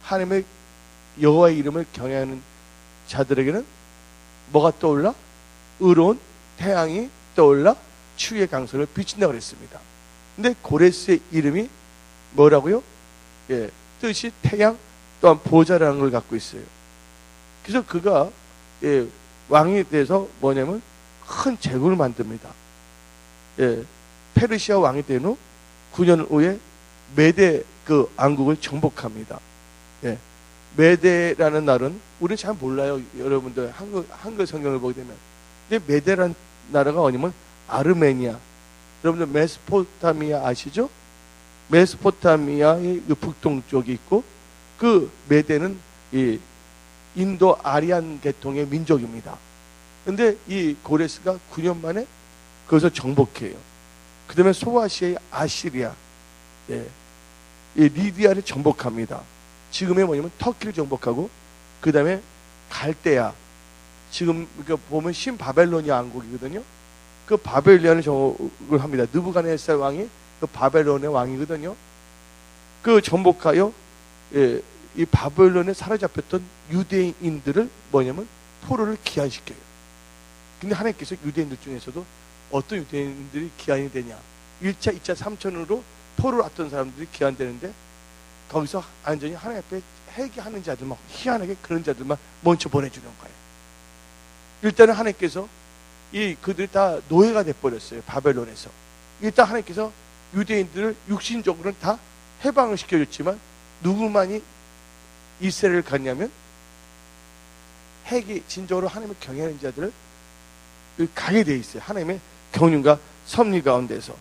하나님의 여호와의 이름을 경외하는 자들에게는 뭐가 떠올라? 의로운 태양이 떠올라 추위의 강선을 비친다고 그랬습니다. 근데 고레스의 이름이 뭐라고요? 예, 뜻이 태양 또한 보좌라는 걸 갖고 있어요. 그래서 그가 왕이 돼서 뭐냐면 큰 제국을 만듭니다. 페르시아 왕이 된 후 9년 후에 메데 그 왕국을 정복합니다. 메데라는 나라는 우리는 잘 몰라요. 여러분들 한글 성경을 보게 되면. 근데 메데라는 나라가 어디면 아르메니아. 여러분들 메소포타미아 아시죠? 메소포타미아의 북동쪽이 있고 그 메데는 이 인도 아리안 계통의 민족입니다. 근데 이 고레스가 9년 만에 그것을 정복해요. 그 다음에 소아시아의 아시리아, 이 리디아를 정복합니다. 지금의 뭐냐면 터키를 정복하고, 그 다음에 갈대아, 지금 보면 신바벨로니아 왕국이거든요. 그 바벨론을 정복을 합니다. 느부갓네살 왕이 그 바벨론의 왕이거든요. 그 정복하여 이 바벨론에 사로잡혔던 유대인들을 뭐냐면 포로를 귀환시켜요. 근데 하나님께서 유대인들 중에서도 어떤 유대인들이 귀환이 되냐, 1차, 2차, 3차으로 포로를 왔던 사람들이 귀환되는데 거기서 완전히 하나님 앞에 회개하는 자들만, 희한하게 그런 자들만 먼저 보내주는 거예요. 일단은 하나님께서 그들이 다 노예가 돼버렸어요. 바벨론에서. 일단 하나님께서 유대인들을 육신적으로는 다 해방을 시켜줬지만 누구만이 이스라엘을 갔냐면 진정으로 하나님을 경외하는 자들을 가게 돼 있어요. 하나님의 경륜과 섭리 가운데서.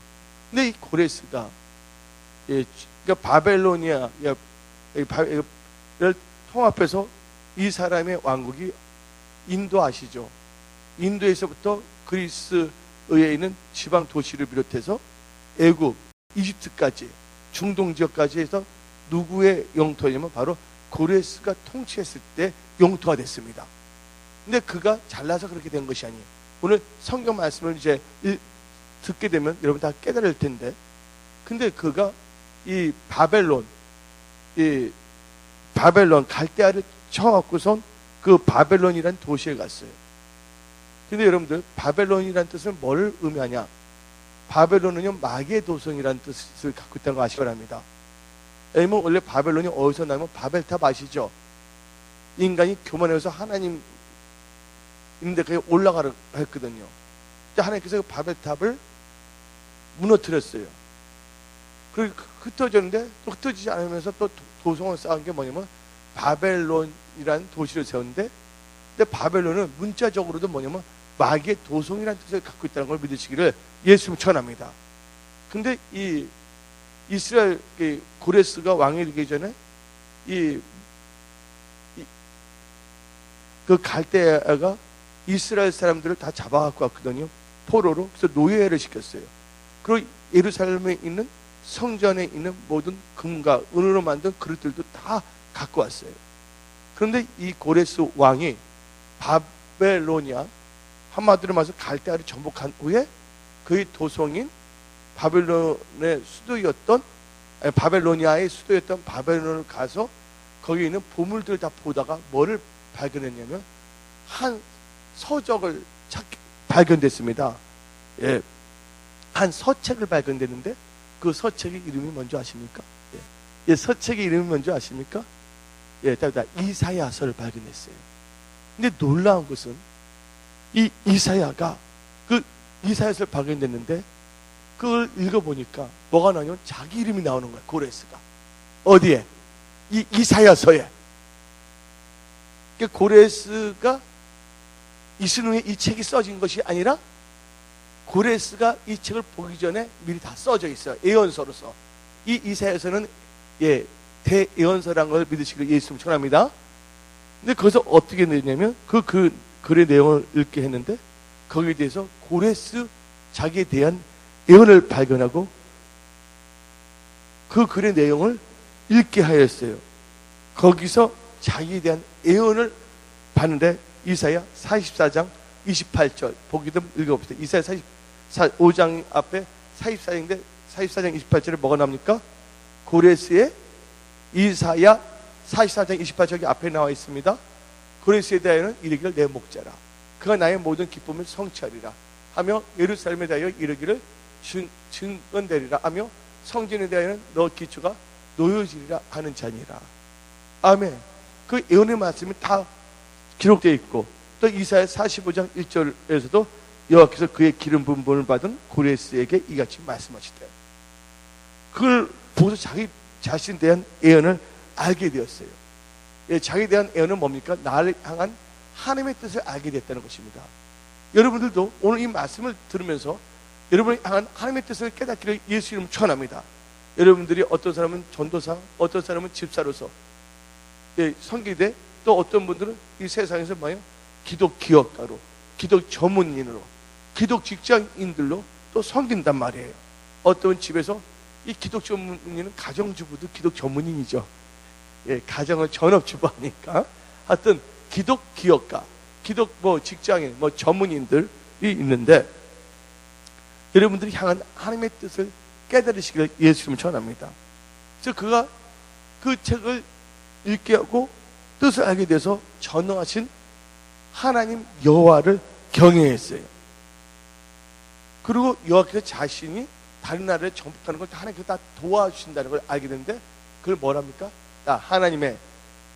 근데 이 고레스가 그러니까 바벨로니아를 통합해서 이 사람의 왕국이 인도 아시죠? 인도에서부터 그리스에 있는 지방 도시를 비롯해서 애굽, 이집트까지, 중동 지역까지 해서 누구의 영토냐면 바로 고레스가 통치했을 때 영토가 됐습니다. 근데 그가 잘나서 그렇게 된 것이 아니에요. 오늘 성경 말씀을 이제 듣게 되면 여러분 다 깨달을 텐데, 근데 그가 이 바벨론 갈대아를 쳐갖고선 그 바벨론이라는 도시에 갔어요. 근데 여러분들 바벨론이라는 뜻은 뭘 의미하냐? 바벨론은요 마귀의 도성이라는 뜻을 갖고 있다는 거 아시기 바랍니다. 왜냐면 원래 바벨론이 어디서 나면 바벨탑 아시죠? 인간이 교만해서 하나님 있는데 그게 올라가려 했거든요. 근데 하나님께서 그 바벨탑을 무너뜨렸어요. 그리고 흩어졌는데 또 흩어지지 않으면서 또 도성을 쌓은 게 뭐냐면 바벨론이라는 도시를 세웠는데, 근데 바벨론은 문자적으로도 뭐냐면 마귀의 도성이라는 뜻을 갖고 있다는 걸 믿으시기를 예수님 전합니다. 근데 이 이스라엘 고레스가 왕이 되기 전에 그 갈대아가 이스라엘 사람들을 다 잡아갖고 왔거든요. 포로로. 그래서 노예를 시켰어요. 그리고 예루살렘에 있는 성전에 있는 모든 금과 은으로 만든 그릇들도 다 갖고 왔어요. 그런데 이 고레스 왕이 바벨로니아, 한마디로 말해서 갈대아를 정복한 후에 그의 도성인 바벨론의 수도였던, 바벨로니아의 수도였던 바벨론을 가서 거기 있는 보물들을 다 보다가 뭐를 발견했냐면 한 서적을 발견됐습니다. 한 서책을 발견됐는데 그 서책의 이름이 뭔지 아십니까? 서책의 이름이 뭔지 아십니까? 이사야서를 발견했어요. 근데 놀라운 것은 이 이사야가 그 이사야서를 발견됐는데 그걸 읽어보니까 뭐가 나오냐면 자기 이름이 나오는 거예요. 고레스가. 어디에? 이 이사야서에. 그러니까 고레스가 있은 후에 이 책이 써진 것이 아니라 고레스가 이 책을 보기 전에 미리 다 써져 있어요. 예언서로서. 이 이사야서는 대예언서라는 걸 믿으시기를 예수님 전합니다. 근데 거기서 어떻게 되냐면 그 글의 내용을 읽게 했는데 거기에 대해서 고레스 자기에 대한 예언을 발견하고 그 글의 내용을 읽게 하였어요. 거기서 자기에 대한 예언을 봤는데 이사야 44장 28절 보기 좀 읽어봅시다. 이사야 45장 앞에 44장인데 44장 28절에 뭐가 나옵니까? 고레스의 이사야 44장 28절이 앞에 나와 있습니다. 고레스에 대하여는 이르기를 내 목자라 그가 나의 모든 기쁨을 성취하리라 하며 예루살렘에 대하여 이르기를 증언되리라 하며 성전에 대하여는 너 기초가 놓여지리라 하는 자니라. 아멘. 그 예언의 말씀이 다 기록되어 있고 또 이사야 45장 1절에서도 여호와께서 그의 기름 분분을 받은 고레스에게 이같이 말씀하시되 그걸 보고서 자기 자신에 대한 예언을 알게 되었어요. 예, 자기에 대한 예언은 뭡니까? 나를 향한 하나님의 뜻을 알게 됐다는 것입니다. 여러분들도 오늘 이 말씀을 들으면서 여러분을 향한 하나님의 뜻을 깨닫기를 예수 이름 축원합니다. 여러분들이 어떤 사람은 전도사, 어떤 사람은 집사로서 예, 섬기되 또 어떤 분들은 이 세상에서 뭐예요? 기독 기업가로, 기독 전문인으로, 기독 직장인들로 또 섬긴단 말이에요. 어떤 집에서 이 기독 전문인은 가정주부도 기독 전문인이죠. 예, 가정을 전업주부 하니까 하여튼 기독 기업가, 기독 직장인, 전문인들이 있는데 여러분들이 향한 하나님의 뜻을 깨달으시기를 예수님을 전합니다. 그래서 그가 그 책을 읽게 하고 뜻을 알게 돼서 전능하신 하나님 여호와를 경외했어요. 그리고 여호와께서 자신이 다른 나라에 정복하는 걸 하나님께서 다 도와주신다는 걸 알게 되는데 그걸 뭐랍니까? 하나님의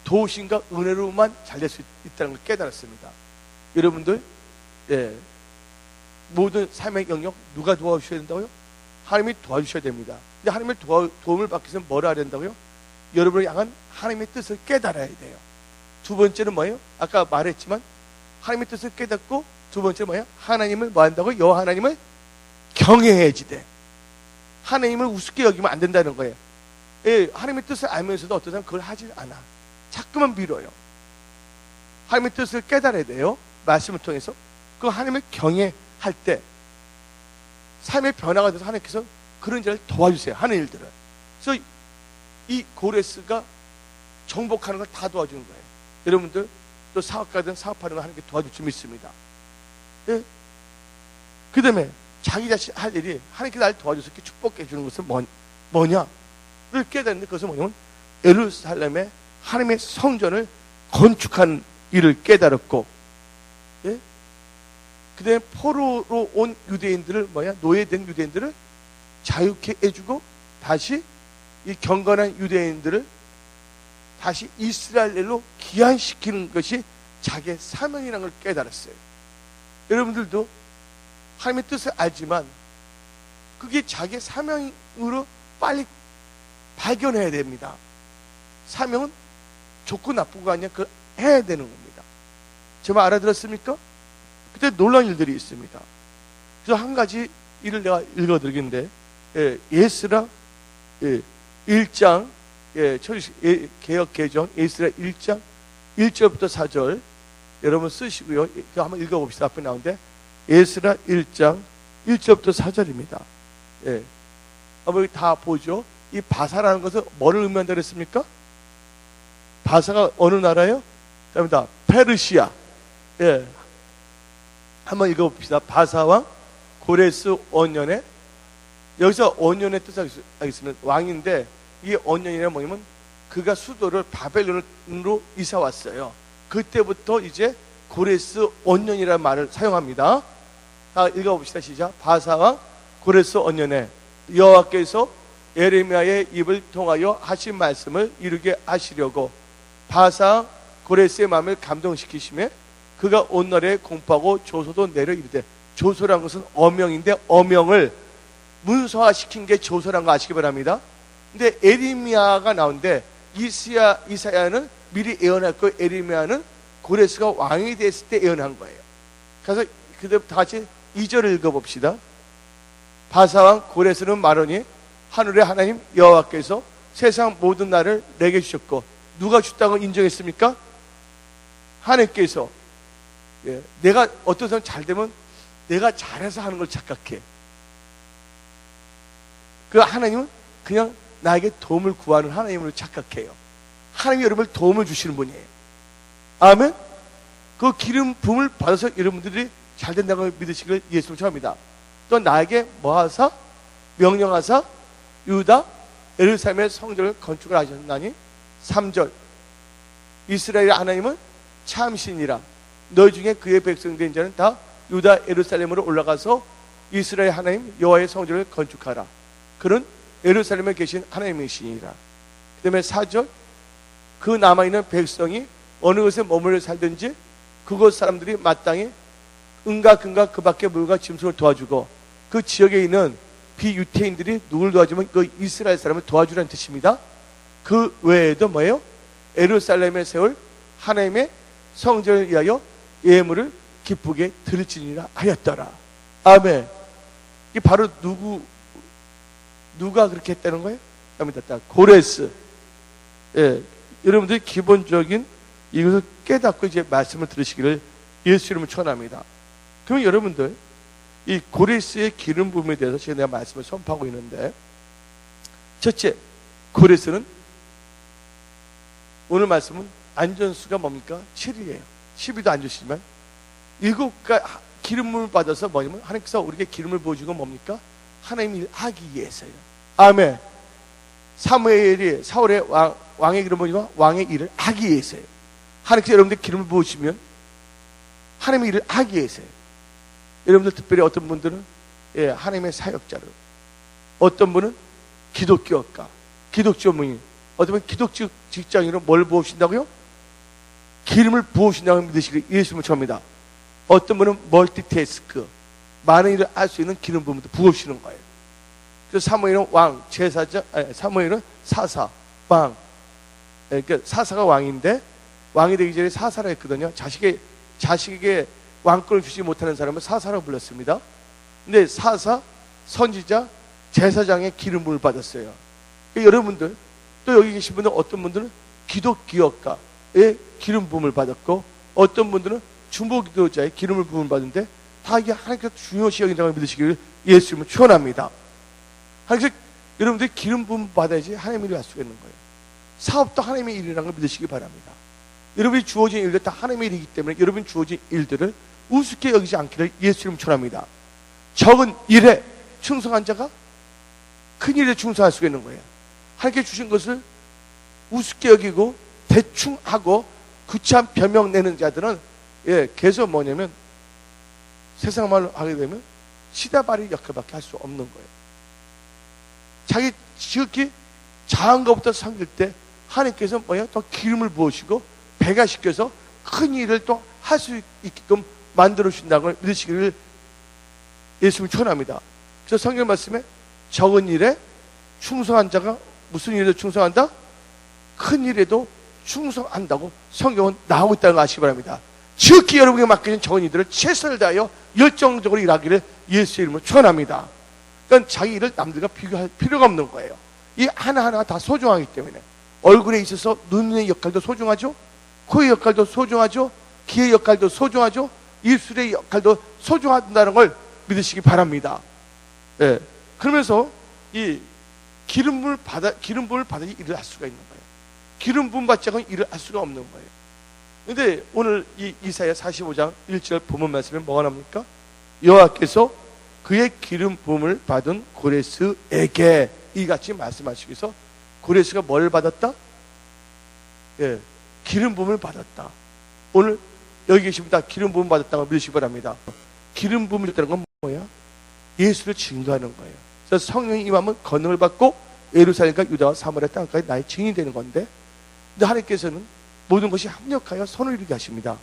도우심과 은혜로만 잘 될 수 있다는 걸 깨달았습니다. 여러분들 예, 모든 삶의 영역 누가 도와주셔야 된다고요? 하나님이 도와주셔야 됩니다. 근데 하나님의 도움을 받기 위해서 뭘 해야 된다고요? 여러분을 향한 하나님의 뜻을 깨달아야 돼요. 두 번째는 뭐예요? 아까 말했지만 하나님의 뜻을 깨닫고 두 번째는 뭐예요? 하나님을 뭐 한다고요? 여호와 하나님을 경외해야지 돼. 하나님을 우습게 여기면 안 된다는 거예요. 예, 하나님의 뜻을 알면서도 어떤 사람은 그걸 하질 않아. 자꾸만 미뤄요. 하나님의 뜻을 깨달아야 돼요. 말씀을 통해서. 그 하나님을 경외할 때 삶의 변화가 돼서 하나님께서 그런 자를 도와주세요. 하는 일들을. 그래서 이 고레스가 정복하는 걸 다 도와주는 거예요. 여러분들 또 사업가든 사업하는 거 하나님께 도와줄 줄 믿습니다. 예? 그 다음에 자기 자신 할 일이 하나님께 나를 도와줘서 이렇게 축복해 주는 것은 뭐냐를 깨닫는데 그것은 뭐냐면 예루살렘에 하나님의 성전을 건축한 일을 깨달았고, 예? 그 다음에 포로로 온 유대인들을 노예된 유대인들을 자유케 해주고 다시 이 경건한 유대인들을 다시 이스라엘로 귀환시키는 것이 자기의 사명이라는 걸 깨달았어요. 여러분들도 하나님의 뜻을 알지만 그게 자기의 사명으로 빨리 발견해야 됩니다. 사명은 좋고 나쁘고 아니야. 그걸 해야 되는 겁니다. 제발 알아들었습니까? 그때 놀라운 일들이 있습니다. 그래서 한 가지 일을 내가 읽어드리겠는데 예스라 1장 개역 개정 예스라 1장 1절부터 4절 여러분 쓰시고요. 한번 읽어봅시다. 앞에 나오는데 예스라 1장 1절부터 4절입니다. 예. 한번 다 보죠. 이 바사라는 것은 뭐를 의미한다 그랬습니까? 바사가 어느 나라예요? 답니다. 페르시아. 예. 한번 읽어봅시다. 바사왕 고레스 원년에 여기서 원년의 뜻을 알겠습니다. 왕인데 이 원년이란 뭐냐면 그가 수도를 바벨론으로 이사 왔어요. 그때부터 이제 고레스 원년이라는 말을 사용합니다. 자, 읽어봅시다. 시작. 바사왕 고레스 원년에 여호와께서 예레미야의 입을 통하여 하신 말씀을 이루게 하시려고 바사 고레스의 마음을 감동시키시며 그가 온 나라에 공포하고 조소도 내려 이르되, 조소란 것은 어명인데 어명을 문서화시킨 게 조소란 거 아시기 바랍니다. 근데 에레미야가 나오는데 이사야는 미리 예언했고 에레미야는 고레스가 왕이 됐을 때 예언한 거예요. 그래서 그대로 다 같이 2절을 읽어봅시다. 바사왕 고레스는 말하니 하늘의 하나님 여호와께서 세상 모든 나를 내게 주셨고 누가 주다고 인정했습니까? 하나님께서. 예, 내가 어떤 사람 잘 되면 내가 잘해서 하는 걸 착각해. 그 하나님은 그냥 나에게 도움을 구하는 하나님으로 착각해요. 하나님이 여러분을 도움을 주시는 분이에요. 아멘. 그 기름 부음을 받아서 여러분들이 잘 된다고 믿으시기를 예수를 축원합니다. 또 나에게 뭐하사 명령하사 유다 예루살렘의 성전을 건축을 하셨나니 3절 이스라엘 하나님은 참신이라. 너희 중에 그의 백성 된 자는 다 유다 예루살렘으로 올라가서 이스라엘 하나님 여호와의 성전을 건축하라. 그는 예루살렘에 계신 하나님이시니라. 그 다음에 4절, 그 남아있는 백성이 어느 곳에 머물러 살든지 그곳 사람들이 마땅히 은과 금과 그 밖의 물과 짐승을 도와주고, 그 지역에 있는 비유태인들이 누굴 도와주면 그 이스라엘 사람을 도와주라는 뜻입니다. 그 외에도 뭐예요? 예루살렘에 세울 하나님의 성전을 위하여 예물을 기쁘게 드릴지니라 하였더라. 아멘. 이게 바로 누가 그렇게 했다는 거예요? 고레스. 예, 여러분들이 기본적인 이것을 깨닫고 이제 말씀을 들으시기를 예수 이름으로 축원합니다. 그러면 여러분들, 이 고레스의 기름 부음에 대해서 제가 내가 말씀을 선포하고 있는데, 첫째, 고레스는 오늘 말씀은 안전수가 뭡니까? 7이에요. 10위도 안 주시지만 7가지 기름을 받아서 뭐냐면 하나님께서 우리에게 기름을 부어주고 뭡니까? 하나님이 하기 위해서요. 아멘. 사무엘이 사울의 왕의 기름을 부어주고 왕의 일을 하기 위해서요. 하나님께서 여러분들 기름을 부으시면 하나님의 일을 하기 위해서요. 여러분들 특별히 어떤 분들은 하나님의 사역자로, 어떤 분은 기독교학과, 기독조문인, 어떤 분은 기독교 직장인으로 뭘 부으신다고요? 기름을 부으신다고 믿으시기를 예수님을 축원합니다. 어떤 분은 멀티태스크, 많은 일을 할 수 있는 기름 부음도 부으시는 거예요. 그래서 사무엘은 왕, 제사장, 사무엘은 사사, 왕. 그러니까 사사가 왕인데, 왕이 되기 전에 사사라 했거든요. 자식에게 왕권을 주지 못하는 사람은 사사라고 불렀습니다. 근데 사사, 선지자, 제사장의 기름을 받았어요. 그러니까 여러분들, 또 여기 계신 분들, 어떤 분들은 기독기업가의 기름 부음을 받았고, 어떤 분들은 중보기도자의 기름을 부음을 받는데, 다 이게 하나님께서 중요시 여긴다고 믿으시기를 예수님은 축원합니다. 하나님께서 여러분들이 기름 부음 받아야지 하나님의 일을 할 수가 있는 거예요. 사업도 하나님의 일이라는 걸 믿으시기 바랍니다. 여러분이 주어진 일들 다 하나님의 일이기 때문에 여러분이 주어진 일들을 우습게 여기지 않기를 예수님 축원합니다. 적은 일에 충성한 자가 큰 일에 충성할 수가 있는 거예요. 하나님께 주신 것을 우습게 여기고 대충 하고 구차한 변명 내는 자들은 계속 뭐냐면 세상 말로 하게 되면 시다바리 역할밖에 할 수 없는 거예요. 자기 지극히 작은 것부터 섬길 때 하나님께서 뭐야? 또 기름을 부으시고 배가 시켜서 큰 일을 또 할 수 있게끔 만들어 주신다는 걸 믿으시기를 예수님 축원합니다. 그래서 성경 말씀에 적은 일에 충성한 자가 무슨 일에도 충성한다? 큰 일에도 충성한다고 성경은 나오고 있다는 걸 아시기 바랍니다. 지극히 여러분에게 맡겨진 적은 일들을 최선을 다하여 열정적으로 일하기를 예수의 이름으로 축원합니다. 그러니까 자기 일을 남들과 비교할 필요가 없는 거예요. 이 하나하나가 다 소중하기 때문에 얼굴에 있어서 눈의 역할도 소중하죠. 코의 역할도 소중하죠. 귀의 역할도 소중하죠. 입술의 역할도 소중하다는 걸 믿으시기 바랍니다. 그러면서 이 기름 부음을 받아야 일을 할 수가 있는 거예요. 기름 부음 받지 않고 일을 할 수가 없는 거예요. 근데 오늘 이 이사야 45장 1절 본문 말씀에 뭐가 나옵니까? 여호와께서 그의 기름 부음을 받은 고레스에게 이같이 말씀하시기 위해서 고레스가 뭘 받았다? 기름 부음을 받았다. 오늘 여기 계신 분 다 기름 부음 받았다고 믿으시기 바랍니다. 기름 부음을 받다는 건 뭐야? 예수를 증거하는 거예요. 그래서 성령이 임하면 권능을 받고 예루살렘과 유다와 사마리아 땅까지 나의 증인이 되는 건데, 근데 하나님께서는 모든 것이 합력하여 선을 이루게 하십니다.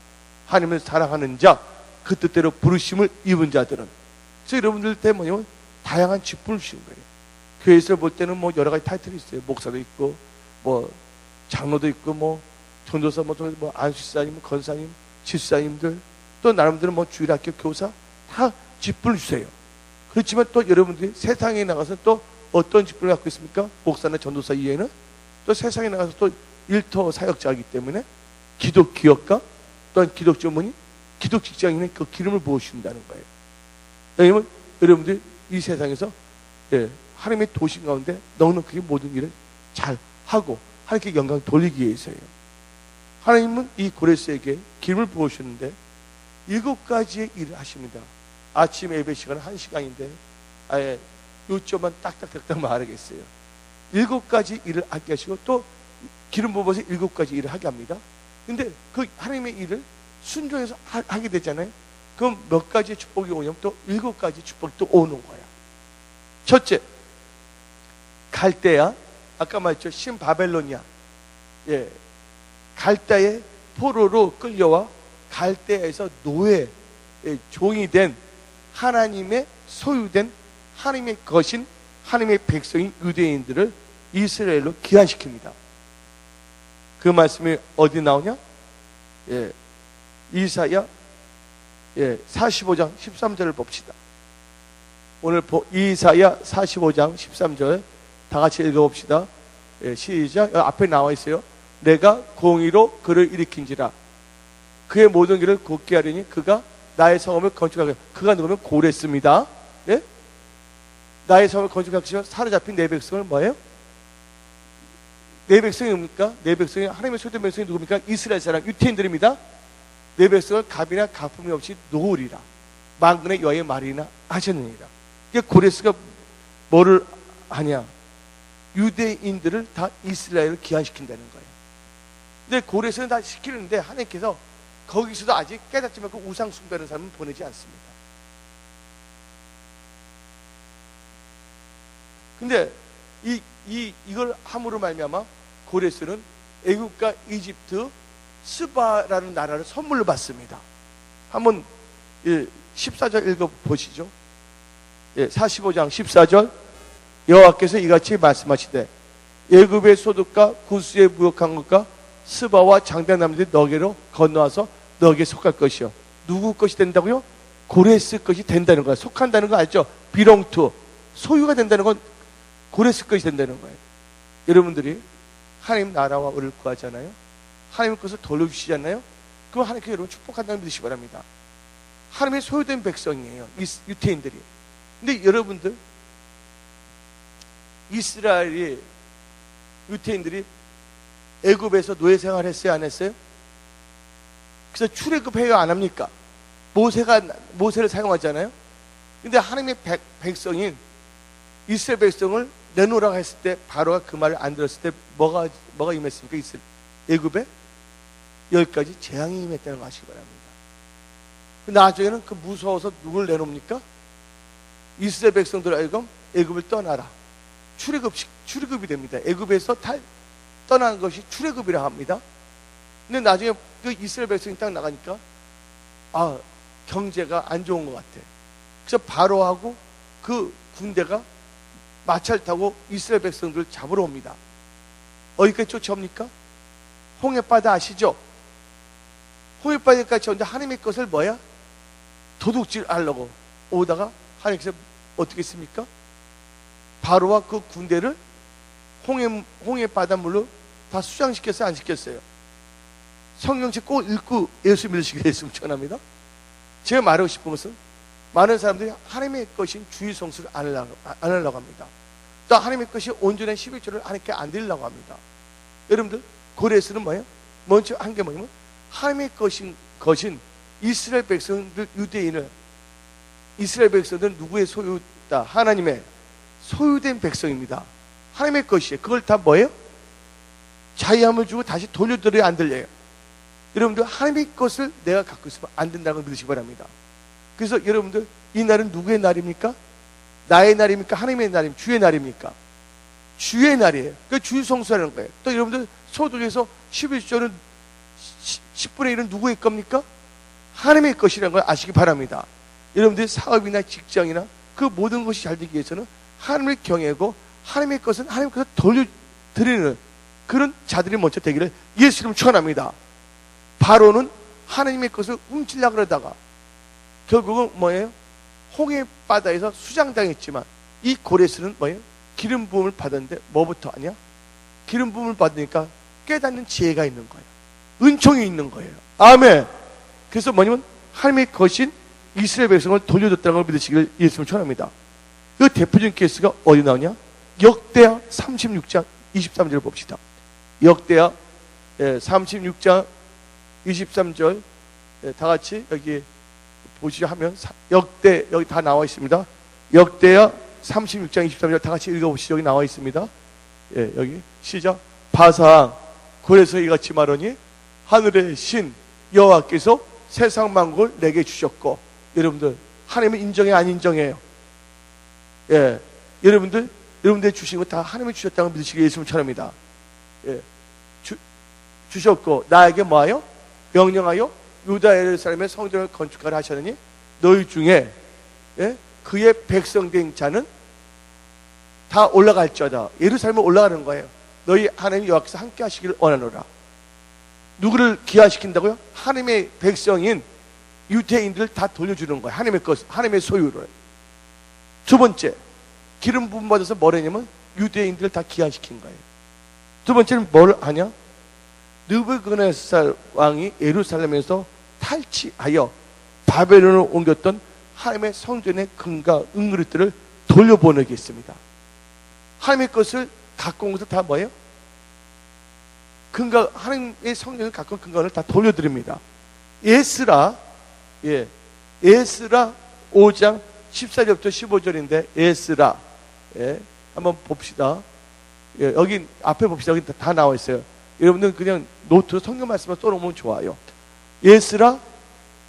하나님을 사랑하는 자, 그 뜻대로 부르심을 입은 자들은. 그래서 여러분들 때문에 다양한 직분을 주신 거예요. 교회에서 볼 때는 뭐 여러 가지 타이틀이 있어요. 목사도 있고, 뭐 장로도 있고, 뭐 전도사, 뭐 안수사님, 권사님, 집사님들, 또 나름대로 뭐 주일학교 교사 다 직분을 주세요. 그렇지만 또 여러분들이 세상에 나가서 또 어떤 직분을 갖고 있습니까? 목사나 전도사 이외에는 또 세상에 나가서 또 일터 사역자이기 때문에 기독 기업가 또한 기독 전문인, 기독 직장인의 그 기름을 부어주신다는 거예요. 왜냐하면 여러분들이 이 세상에서 하나님의 도심 가운데 너는 그게 모든 일을 잘 하고 하나님께 영광 돌리기 위해서예요. 하나님은 이 고레스에게 기름을 부어주셨는데 7가지의 일을 하십니다. 아침 예배 시간은 1시간인데 아예 요점만 딱딱딱딱 말하겠어요. 7가지 일을 하게 하시고 또 기름 부어서 7가지 일을 하게 합니다. 근데 그 하나님의 일을 순종해서 하게 되잖아요. 그럼 몇 가지의 축복이 오냐면 또 7가지 축복이 또 오는 거야. 첫째, 갈대야. 아까 말했죠. 신바벨론이야. 예. 갈대의 포로로 끌려와 갈대에서 노예, 종이 된 하나님의 소유된 하나님의 것인 하나님의 백성인 유대인들을 이스라엘로 귀환시킵니다. 그 말씀이 어디 나오냐? 예. 이사야 45장 13절을 봅시다. 오늘 이사야 45장 13절 다 같이 읽어봅시다. 예, 시작. 앞에 나와 있어요. 내가 공의로 그를 일으킨지라 그의 모든 길을 곧게 하리니 그가 나의 성읍을 건축하게. 그가 누구면 고레스입니다. 예? 나의 성을 건축하기 위해 사로잡힌 내 백성을 뭐예요? 내 백성이 누굽니까? 내 백성이 하나님의 소유된 백성이 누굽니까? 이스라엘 사람 유태인들입니다. 내 백성을 갑이나 가품이 없이 놓으리라. 만군의 여의 말이나 하셨느니라. 이게 고레스가 뭐를 하냐? 유대인들을 다 이스라엘을 귀환시킨다는 거예요. 근데 고레스는 다 시키는데 하나님께서 거기서도 아직 깨닫지 말고 우상 숭배하는 사람은 보내지 않습니다. 근데 이걸 함으로 말미암아 고레스는 애국과 이집트 스바라는 나라를 선물로 받습니다. 한번 14절 읽어보시죠. 45장 14절 여호와께서 이같이 말씀하시되 애굽의 소득과 구스의 무역한 것과 스바와 장대나무들이 너게로 건너와서 너에게 속할 것이요. 누구 것이 된다고요? 고레스 것이 된다는 거예요. 속한다는 거 알죠? 비롱투 소유가 된다는 건 고레스 것이 된다는 거예요. 여러분들이 하나님 나라와 의를 구하잖아요. 하나님의 것을 돌려주시잖아요. 그럼 하나님께 여러분 축복한다는 믿으시기 바랍니다. 하나님의 소유된 백성이에요. 유태인들이. 근데 여러분들 이스라엘이 유태인들이 애굽에서 노예 생활을 했어요? 안 했어요? 그래서 출애굽해요? 안 합니까? 모세를 사용하잖아요. 근데 하나님의 백성인 이스라엘 백성을 내놓으라고 했을 때 바로가 그 말을 안 들었을 때 뭐가 임했습니까? 애굽에 10가지 재앙이 임했다는 거 아시기 바랍니다. 나중에는 그 무서워서 누굴 내놓습니까? 이스라엘 백성들 하여금 애굽을 떠나라. 출애굽이 됩니다. 애굽에서 떠나는 것이 출애굽이라 합니다. 근데 나중에 그 이스라엘 백성이 딱 나가니까 경제가 안 좋은 것 같아. 그래서 바로하고 그 군대가 마차를 타고 이스라엘 백성들을 잡으러 옵니다. 어디까지 쫓아옵니까? 홍해바다 아시죠? 홍해바다까지 오는데 하나님의 것을 뭐야? 도둑질하려고 오다가 하나님께서 어떻게 했습니까? 바로와 그 군대를 홍해바닷물로 다 수장시켰어요? 안 시켰어요? 성경책 꼭 읽고 예수 믿으시길 했으면 축원합니다. 제가 말하고 싶은 것은 많은 사람들이 하나님의 것인 주의 성수를 안 하려고 합니다. 또 하나님의 것이 온전한 11조를 하나님께 안 드리려고 합니다. 여러분들 고레스는 뭐예요? 먼저 한 게 뭐냐면 하나님의 것인 이스라엘 백성들 유대인을 이스라엘 백성들은 누구의 소유다? 하나님의 소유된 백성입니다. 하나님의 것이에요. 그걸 다 뭐예요? 자유함을 주고 다시 돌려드려야 안 들려요. 여러분들 하나님의 것을 내가 갖고 있으면 안 된다는 걸 믿으시기 바랍니다. 그래서 여러분들 이 날은 누구의 날입니까? 나의 날입니까? 하나님의 날입니까? 주의 날입니까? 주의 날이에요. 그 주의 성수하는 거예요. 또 여러분들 소득에서 11조는 10분의 1은 누구의 겁니까? 하나님의 것이라는 걸 아시기 바랍니다. 여러분들 사업이나 직장이나 그 모든 것이 잘 되기 위해서는 하나님을 경외하고 하나님의 것은 하나님의 것을 돌려드리는 그런 자들이 먼저 되기를 예수 이름으로 축원합니다. 바로는 하나님의 것을 훔치려고 그러다가 결국은 뭐예요? 홍해 바다에서 수장당했지만 이 고레스는 뭐예요? 기름 부음을 받았는데 뭐부터 아냐? 기름 부음을 받으니까 깨닫는 지혜가 있는 거예요. 은총이 있는 거예요. 아멘. 그래서 뭐냐면 하나님의 것인 이스라엘 백성을 돌려줬다는 걸 믿으시길 예수님을 축원합니다. 그 대표적인 케이스가 어디 나오냐? 역대하 36장 23절을 봅시다. 역대하 36장 23절 다 같이 여기 보시죠 하면 여기 다 나와 있습니다. 역대하 36장 23절 다 같이 읽어보시죠. 여기 나와 있습니다. 여기 시작. 바상 고레스 이같이 말하니 하늘의 신 여호와께서 세상 만국을 내게 주셨고, 여러분들 하나님은 인정해 안 인정해요? 예, 여러분들 주신 거 다 하나님이 주셨다고 믿으시기 예수님 처럼입니다. 예, 주셨고 나에게 뭐하여? 명령하여 유다 예루살렘의 성전을 건축하라 하셨느니 너희 중에 그의 백성된 자는 다 올라갈지어다. 예루살렘에 올라가는 거예요. 너희 하나님 여호와께서 함께 하시기를 원하노라. 누구를 기하시킨다고요? 하나님의 백성인 유대인들을 다 돌려주는 거예요. 하나님의 것, 하나님의 소유를. 두 번째, 기름 부음 받아서 뭘 했냐면 유대인들을 다 기하시킨 거예요. 두 번째는 뭘 하냐? 느부갓네살 왕이 예루살렘에서 탈취하여 바벨론으로 옮겼던 하나님의 성전의 금과 은그릇들을 돌려보내겠습니다. 하나님의 것을 갖고 온 것을 다 뭐예요? 금과, 하나님의 성전을 갖고 온 금과를 다 돌려드립니다. 에스라 5장 14절부터 15절인데 에스라, 한번 봅시다. 여기 앞에 봅시다. 여기 다 나와 있어요. 여러분들 그냥 노트로 성경 말씀을 써놓으면 좋아요. 에스라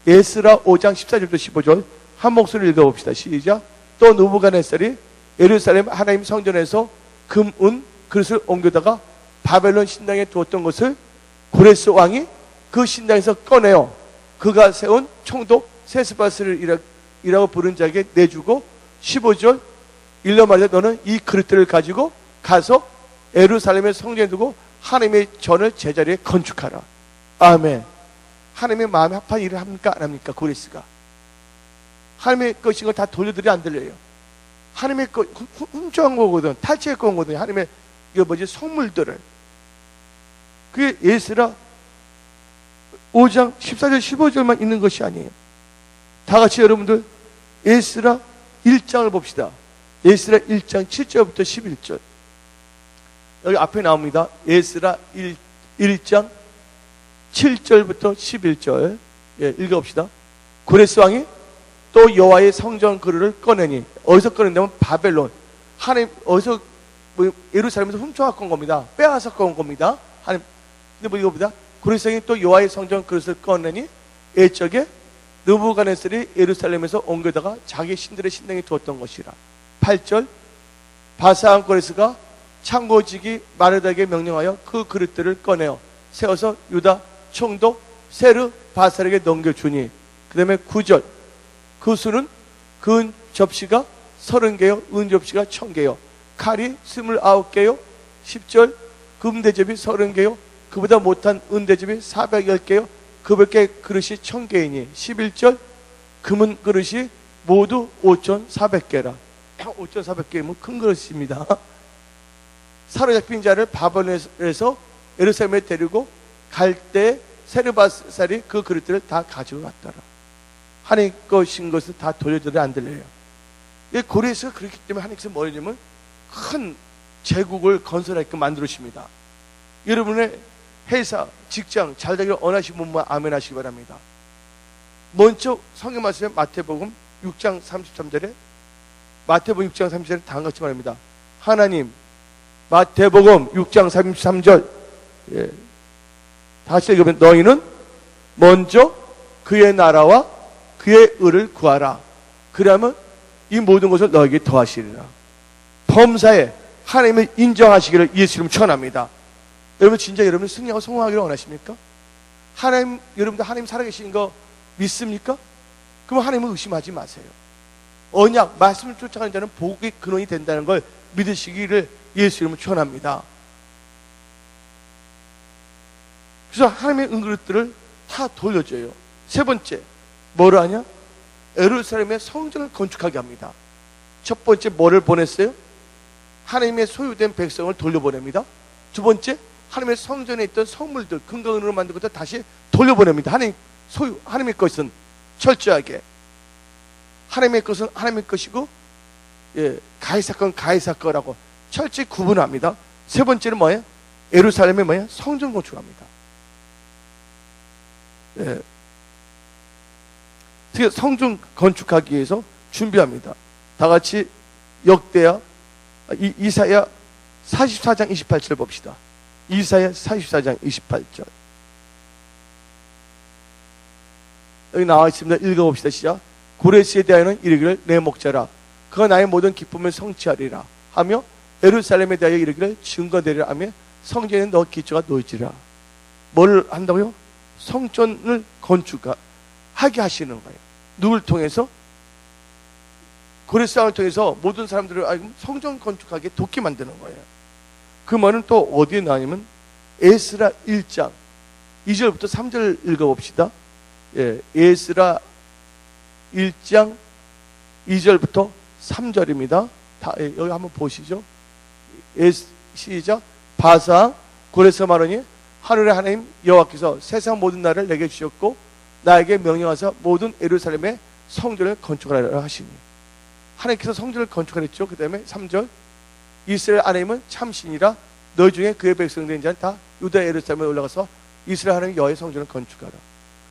5장 14절부터 15절 한 목소리를 읽어봅시다. 시작. 또 느부갓네살이 예루살렘 하나님 성전에서 금, 은, 그릇을 옮겨다가 바벨론 신당에 두었던 것을 고레스 왕이 그 신당에서 꺼내어 그가 세운 총독 세스바스를이라고 부른 자에게 내주고, 15절 일러 말하되 너는 이 그릇들을 가지고 가서 예루살렘의 성전에 두고 하나님의 전을 제자리에 건축하라. 아멘. 하나님의 마음에 합한 일을 합니까 안 합니까? 고레스가 하나님의 것인 걸 다 돌려드려 안 들려요? 하나님의 것 훔쳐간 거거든, 탈취했던 거거든. 하나님의 성물들을. 그게 에스라 5장 14절 15절만 있는 것이 아니에요. 다 같이 여러분들 에스라 1장을 봅시다. 에스라 1장 7절부터 11절. 여기 앞에 나옵니다. 에스라 1장 7절부터 11절. 읽어봅시다. 고레스 왕이 또 여호와의 성전 그릇을 꺼내니, 어디서 꺼낸다면 바벨론, 하나님 어디서 예루살렘에서 훔쳐갖고 온 겁니다. 빼앗아 갖고 온 겁니다. 하나님. 근데 이거보다 고레스 왕이 또 여호와의 성전 그릇을 꺼내니 옛적에 느부갓네살이 예루살렘에서 옮겨다가 자기 신들의 신당에 두었던 것이라. 8절 바사한 고레스가 창고지기 마르닥에게 명령하여 그 그릇들을 꺼내어 세워서 유다 총독 세르 바살에게 넘겨주니. 그 다음에 9절 그 수는 금 접시가 30개요 은 접시가 1000개요 칼이 29개요. 10절 금 대접이 30개요 그보다 못한 은 대접이 410개요 그밖에 그릇이 1000개이니. 11절 금은 그릇이 모두 5400개라. 5400개면 큰 그릇입니다. 사로잡힌 자를 바벨론에서 예루살렘에 데리고 갈 때 세르바살이 그 그릇들을 다 가지고 갔더라. 하나님 것인 것을 다 돌려드려 안 들려요. 고레스가 그렇기 때문에 하나님께서 뭐냐면 큰 제국을 건설하게끔 만들으십니다. 여러분의 회사, 직장 잘 되기를 원하시는 분만 아멘 하시기 바랍니다. 먼저 성경 말씀에 마태복음 6장 33절에 마태복음 6장 33절에 다 같이 말합니다. 하나님, 마태복음 6장 33절 다시 읽으면 너희는 먼저 그의 나라와 그의 의를 구하라. 그러면 이 모든 것을 너에게 더하시리라. 범사에 하나님을 인정하시기를 예수님 축원합니다. 여러분 진짜 여러분 승리하고 성공하기를 원하십니까? 하나님, 여러분들 하나님 살아계신 거 믿습니까? 그럼 하나님을 의심하지 마세요. 언약, 말씀을 쫓아가는 자는 복의 근원이 된다는 걸 믿으시기를 예수 이름으로 축원합니다. 그래서 하나님의 은그릇들을 다 돌려줘요. 세 번째, 뭐를 하냐? 예루살렘의 성전을 건축하게 합니다. 첫 번째 뭐를 보냈어요? 하나님의 소유된 백성을 돌려보냅니다. 두 번째, 하나님의 성전에 있던 성물들, 금과 은으로 만든 것들 다시 돌려보냅니다. 하나님 소유, 하나님의 것은 철저하게, 하나님의 것은 하나님의 것이고, 가이사 건 가이사 거라고 철저히 구분합니다. 세 번째는 뭐예요? 예루살렘에 뭐예요? 성전 건축합니다. 성전 건축하기 위해서 준비합니다. 다 같이 역대야 이사야 44장 28절 봅시다. 이사야 44장 28절. 여기 나와 있습니다. 읽어봅시다. 시작. 고레스에 대하여는 이르기를 내 목자라 그가 나의 모든 기쁨을 성취하리라 하며 예루살렘에 대하여 이르기를 증거되리라 하며 성전에 너 기초가 놓이지라. 뭘 한다고요? 성전을 건축하게 하시는 거예요. 누굴 통해서? 고레스 왕을 통해서 모든 사람들을 성전 건축하게 돕게 만드는 거예요. 그 말은 또 어디에 나오냐면 에스라 1장 2절부터 3절 읽어봅시다. 예, 에스라 1장 2절부터 3절입니다. 여기 한번 보시죠. 시작. 바사 고레스 말하니 하늘의 하나님 여호와께서 세상 모든 나라를 내게 주셨고 나에게 명령하사 모든 예루살렘의 성전을 건축하라 하시니. 하나님께서 성전을 건축하랬죠. 그 다음에 3절 이스라엘 하나님은 참신이라 너희 중에 그의 백성된 자는 다 유다 예루살렘에 올라가서 이스라엘 하나님 여호와의 성전을 건축하라.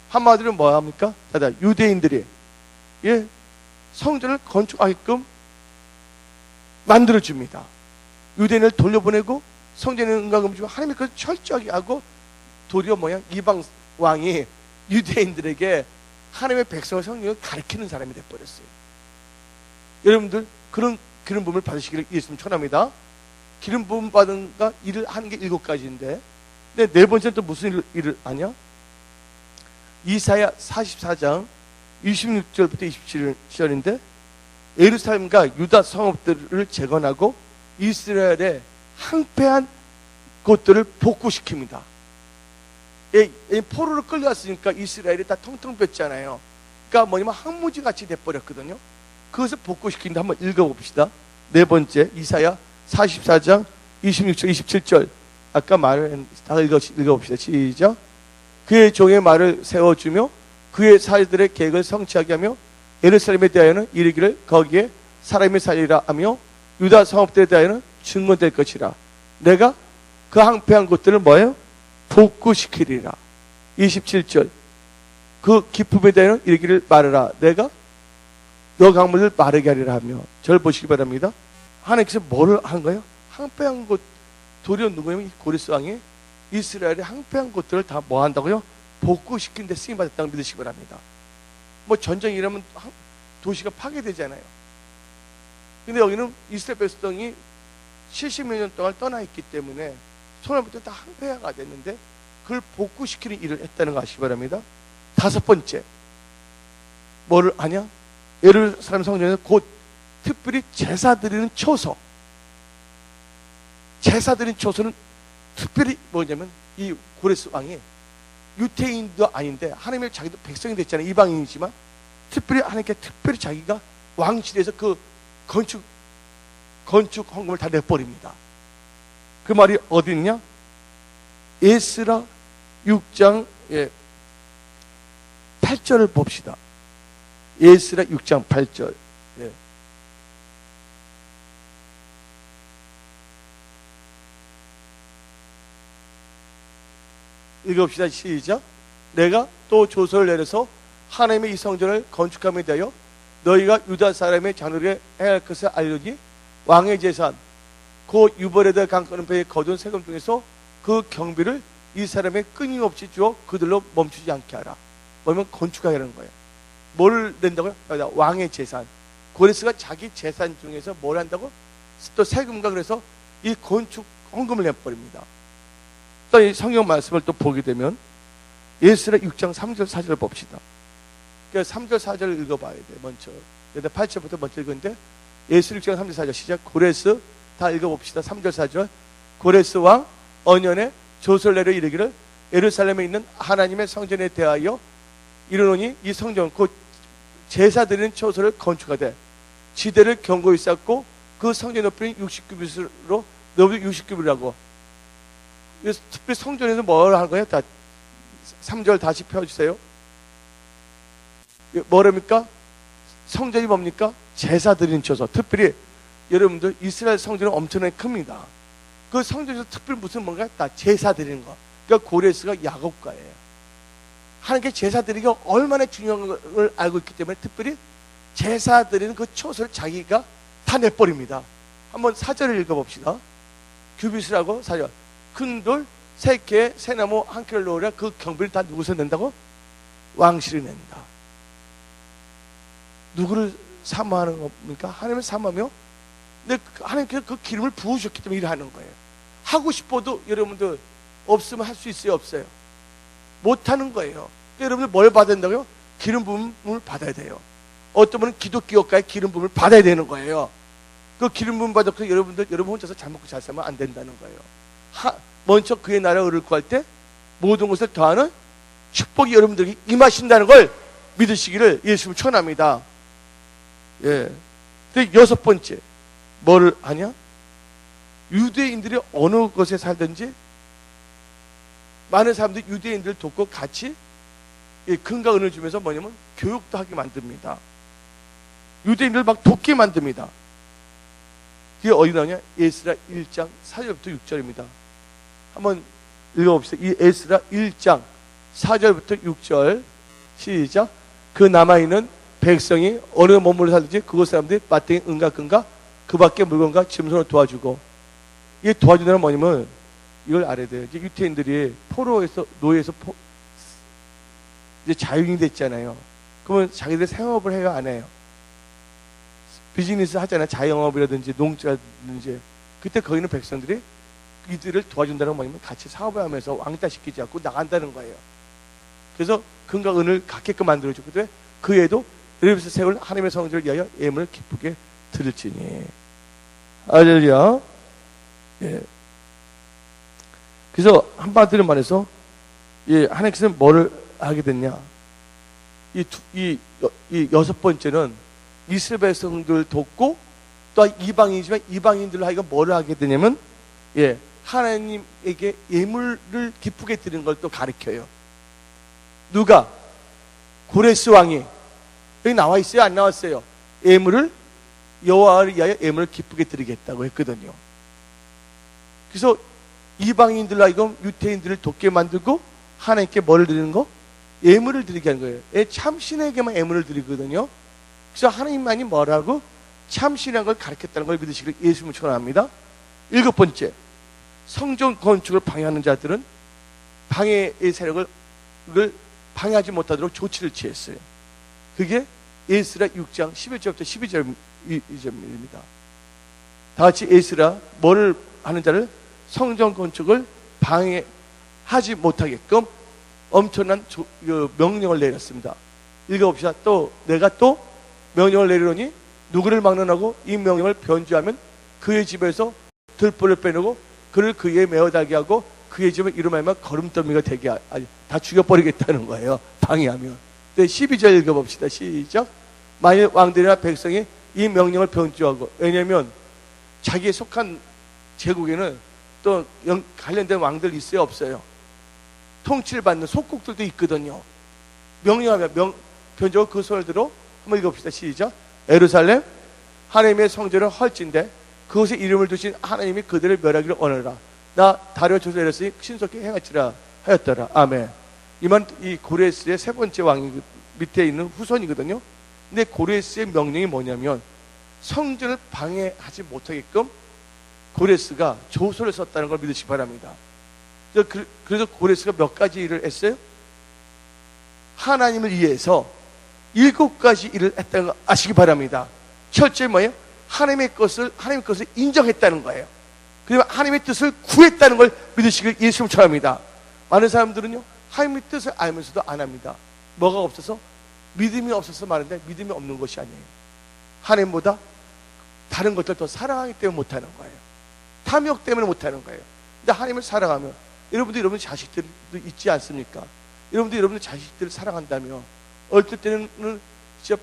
한마디로 뭐 합니까? 다 유대인들이 성전을 건축하게끔 만들어줍니다. 유대인을 돌려보내고 성전에 응가금 주고 하나님이 그걸 철저하게 하고 도리어 이방 왕이 유대인들에게 하나님의 백성의 성령을 가르치는 사람이 돼버렸어요. 여러분들 그런 기름 부음을 받으시기를 예수님 축원합니다. 기름 부음 받은 일을 하는 게 7가지인데 근데 네 번째는 또 무슨 일을 하냐? 이사야 44장 26절부터 27절인데 예루살렘과 유다 성읍들을 재건하고 이스라엘의 항폐한 곳들을 복구시킵니다. 포로로 끌려왔으니까 이스라엘이 다 텅텅 뺐잖아요. 그러니까 뭐냐면 항무지 같이 돼버렸거든요. 그것을 복구시킨다. 한번 읽어봅시다. 네 번째 이사야 44장 26절 27절 아까 말을 다 읽어봅시다. 시작. 그의 종의 말을 세워주며 그의 사이들의 계획을 성취하게 하며 예루살렘에 대하여는 이르기를 거기에 사람이 살리라 하며 유다 성읍들에 대하여는 증거될 것이라. 내가 그 항폐한 곳들을 뭐예요? 복구시키리라. 27절 그 기쁨에 대하여는 이르기를 말하라. 내가 너 강물을 마르게 하리라 하며. 절 보시기 바랍니다. 하나님께서 뭐를 한 거예요? 항폐한 곳 도리어 누구냐면 이 고레스 왕이 이스라엘의 항폐한 곳들을 다 뭐 한다고요? 복구시킨 데 쓰임받았다고 믿으시기 바랍니다. 뭐 전쟁이 일하면 도시가 파괴되잖아요. 근데 여기는 이스라엘 백성이 70여 년 동안 떠나 있기 때문에 소나무부터 다 항폐화가 됐는데 그걸 복구시키는 일을 했다는 거 아시기 바랍니다. 다섯 번째 뭐를 하냐? 예루살렘 성전에서 곧 특별히 제사 드리는 초소. 제사 드리는 초소는 특별히 뭐냐면 이 고레스 왕이 유태인도 아닌데 하나님의 자기도 백성이 됐잖아요. 이방인이지만 특별히 하나님께 특별히 자기가 왕실에서 그 건축 헌금을 다 내버립니다. 그 말이 어디 있냐? 에스라 6장 8절을 봅시다. 에스라 6장 8절. 읽읍시다. 시작. 내가 또 조서를 내려서 하나님의 이 성전을 건축함에 대하여 너희가 유다 사람의 장로에게 행할 것을 알려니 왕의 재산 곧 유버레드 강건은배에 거둔 세금 중에서 그 경비를 이 사람의 끊임없이 주어 그들로 멈추지 않게 하라. 뭐냐면 건축하게 하는 거예요. 뭘 낸다고요? 왕의 재산. 고레스가 자기 재산 중에서 뭘 한다고? 또 세금과 그래서 이 건축 헌금을 내버립니다. 또 이 성경 말씀을 또 보게 되면 에스라 6장 3절 4절을 봅시다. 그러니까 3절 4절을 읽어봐야 돼. 먼저 8절부터 먼저 읽었는데 에스라 6장 3절 4절 시작. 고레스 다 읽어봅시다. 3절 4절 고레스 왕 언년에 조서를 내려 이르기를 예루살렘에 있는 하나님의 성전에 대하여 이르노니 이 성전 곧 제사 드리는 초소를 건축하되 지대를 견고히 쌓고 그 성전 높이는 60규빗으로 너비 60규빗이라고. 그래서 특별히 성전에서 뭘 하는 거예요? 다 3절 다시 펴주세요. 뭐랍니까? 성전이 뭡니까? 제사 드리는 초소. 특별히 여러분들 이스라엘 성전은 엄청나게 큽니다. 그 성전에서 특별히 무슨 뭔가 다 제사 드리는 거. 그러니까 고레스가 야곱가예요. 하나님께 제사 드리기가 얼마나 중요한 걸 알고 있기 때문에 특별히 제사 드리는 그 초소를 자기가 다 내버립니다. 한번 4절을 읽어봅시다. 규빗이라고 4절. 큰 돌, 세 개, 새나무 한 개를 놓으려 그 경비를 다 누구서 낸다고? 왕실을 낸다. 누구를 사모하는 겁니까? 하나님을 사모하며, 근데 하나님께서 그 기름을 부으셨기 때문에 일을 하는 거예요. 하고 싶어도 여러분들 없으면 할 수 있어요, 없어요? 못하는 거예요. 여러분들 뭘 받아야 된다고요? 기름 부음을 받아야 돼요. 어떤 분은 기독교가의 기름 부음을 받아야 되는 거예요. 그 기름 부음 받아서 여러분 혼자서 잘 먹고 잘 살면 안 된다는 거예요. 먼저 그의 나라를 얻을 할 때 모든 것을 더하는 축복이 여러분들에게 임하신다는 걸 믿으시기를 예수님 축원합니다. 예. 근데 여섯 번째, 뭐를 하냐? 유대인들이 어느 곳에 살든지 많은 사람들이 유대인들을 돕고 같이 금과 은을 주면서 뭐냐면 교육도 하게 만듭니다. 유대인들을 막 돕게 만듭니다. 그게 어디 나오냐? 에스라 1장 4절부터 6절입니다. 한번 읽어봅시다. 이 에스라 1장 4절부터 6절 시작. 그 남아있는 백성이 어느 몸으로 살든지 그곳 사람들이 마땅히 은과 금과 그 밖의 물건과 짐승을 도와주고, 이게 도와주는 뭐냐면 이걸 알아야 돼요. 이제 유태인들이 포로에서 노예에서 이제 자유인이 됐잖아요. 그러면 자기들 생업을 해요, 안 해요? 비즈니스 하잖아요. 자영업이라든지 농자라든지. 그때 거기 있는 백성들이 이들을 도와준다는 건 뭐냐면 같이 사업을 하면서 왕따시키지 않고 나간다는 거예요. 그래서 금과 은을 갖게끔 만들어주고, 그때 그 애도 여러분께서 세울 하나님의 성전을 위하여 예물을 기쁘게 드릴지니. 할렐루야. 예. 그래서 한마디로 말해서, 예, 하나님께서 뭐를 하게 됐냐? 이 여섯 번째는 이스라엘 백성들 돕고 또 이방인이지만 이방인들로 하여금 뭐를 하게 되냐면, 예, 하나님에게 예물을 기쁘게 드리는 걸 또 가르쳐요. 누가? 고레스 왕이. 여기 나와 있어요? 안 나왔어요? 예물을 여호와를 위하여 예물을 기쁘게 드리겠다고 했거든요. 그래서 이방인들로 하여금 유태인들을 돕게 만들고 하나님께 뭐를 드리는 거? 예물을 드리게 하는 거예요. 참신에게만 예물을 드리거든요. 그래서 하나님만이 뭐라고? 참신한 걸 가르쳤다는 걸 믿으시기를 예수님을 축원합니다. 일곱 번째, 성전 건축을 방해하는 자들은 방해의 세력을 방해하지 못하도록 조치를 취했어요. 그게 에스라 6장 11절부터 12절입니다. 다 같이 에스라 뭐를 하는 자를? 성전 건축을 방해하지 못하게끔 엄청난 명령을 내렸습니다. 읽어봅시다. 또 내가 또 명령을 내리노니 누구를 막론하고 이 명령을 변주하면 그의 집에서 들보를 빼내고 그를 그에 메어다게 하고 그의 집을 이루면 거름더미가 되게 다 죽여버리겠다는 거예요. 방해하면. 12절 읽어봅시다. 시작. 만일 왕들이나 백성이 이 명령을 변주하고, 왜냐하면 자기에 속한 제국에는 또 관련된 왕들 있어요, 없어요? 통치를 받는 속국들도 있거든요. 명령하면 변주하고 그 손을 들어 한번 읽어봅시다. 시작. 예루살렘 하나님의 성전을 헐진데 그곳에 이름을 두신 하나님이 그들을 멸하기를 원하라. 나 다리오 조서 내렸으니 신속히 행하치라 하였더라. 아멘. 이 고레스의 세 번째 왕이 밑에 있는 후손이거든요. 근데 고레스의 명령이 뭐냐면 성전을 방해하지 못하게끔 고레스가 조서를 썼다는 걸 믿으시기 바랍니다. 그래서 고레스가 몇 가지 일을 했어요? 하나님을 위해서 7가지 일을 했다는 걸 아시기 바랍니다. 첫째 뭐예요? 하나님의 것을 인정했다는 거예요. 그리고 하나님의 뜻을 구했다는 걸 믿으시길 예수님 축원합니다. 많은 사람들은요, 하나님의 뜻을 알면서도 안 합니다. 뭐가 없어서? 믿음이 없어서 말하는데 믿음이 없는 것이 아니에요. 하나님보다 다른 것들 더 사랑하기 때문에 못하는 거예요. 탐욕 때문에 못하는 거예요. 근데 하나님을 사랑하면, 여러분 자식들도 있지 않습니까? 여러분들 자식들을 사랑한다면 어떨 때는 진짜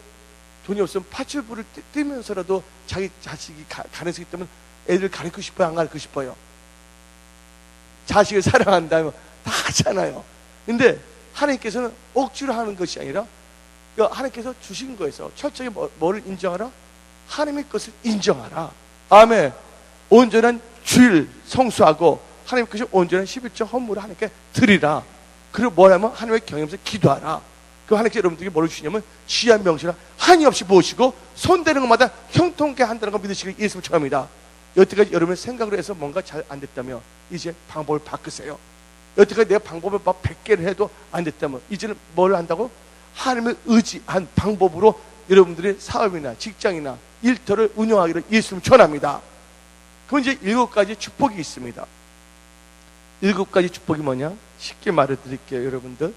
돈이 없으면 파출부를 뛰면서라도 자기 자식이 가능성이 있다면 애들 가르치고 싶어요, 안 가르치고 싶어요? 자식을 사랑한다면 다 하잖아요. 근데 하나님께서는 억지로 하는 것이 아니라 하나님께서 주신 거에서 철저히 뭐를 인정하라? 하나님의 것을 인정하라. 아멘. 온전한 주일 성수하고 하나님께서 온전한 11조 헌물을 하나님께 드리라. 그리고 뭐라면 하나님의 경외하면서 기도하라. 그 하나님께서 여러분들에게 뭐를 주시냐면 귀한 명시라 한이 없이 모시고 손대는 것마다 형통케 한다는 걸 믿으시길 예수님 축원합니다. 여태까지 여러분의 생각으로 해서 뭔가 잘 안 됐다면 이제 방법을 바꾸세요. 여태까지 내가 방법을 막 100개를 해도 안 됐다면 이제는 뭘 한다고? 하나님을 의지한 방법으로 여러분들의 사업이나 직장이나 일터를 운영하기를 예수님 전합니다. 그럼 이제 7가지 축복이 있습니다. 7가지 축복이 뭐냐? 쉽게 말해 드릴게요, 여러분들.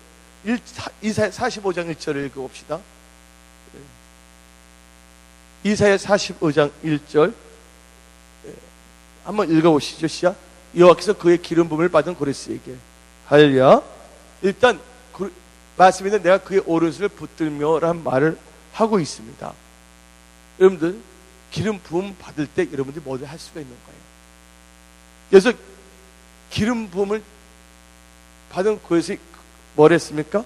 이사야 45장 1절을 읽어봅시다. 이사야 45장 1절 한번 읽어보시죠. 시작. 여호와께서 그의 기름 부음을 받은 고레스에게 할렐루야. 일단 말씀인데 내가 그의 오른손을 붙들며라는 말을 하고 있습니다. 여러분들 기름 부음 받을 때 여러분들이 뭐를 할 수가 있는 거예요. 그래서 기름 부음을 받은 고레스에 뭘 했습니까?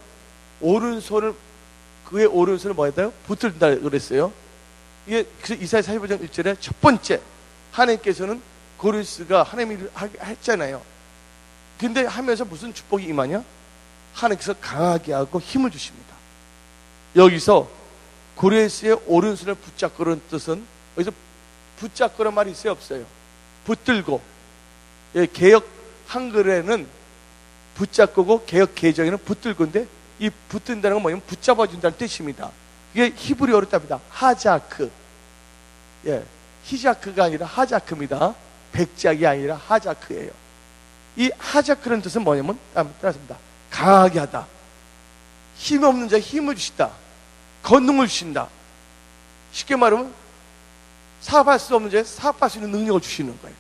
그의 오른손을 뭐 했다요? 붙들다 그랬어요. 이게 이사야 45장 1절에 첫 번째, 하나님께서는 고레스가 하나님 일을 했잖아요. 근데 하면서 무슨 축복이 임하냐? 하나님께서 강하게 하고 힘을 주십니다. 여기서 고레스의 오른손을 붙잡고라는 뜻은, 여기서 붙잡고란 말이 있어요, 없어요? 붙들고. 예, 개역 한글에는 붙잡고고 개역 개정에는 붙들고인데, 이 붙든다는 건 뭐냐면 붙잡아준다는 뜻입니다. 이게 히브리어로 답니다. 하자크. 예, 히자크가 아니라 하자크입니다. 백작이 아니라 하자크예요. 이 하자크라는 뜻은 뭐냐면 따라합니다. 강하게 하다. 힘 없는 자에 힘을 주시다. 권능을 주신다. 쉽게 말하면 사업할 수 없는 자에 사업할 수 있는 능력을 주시는 거예요.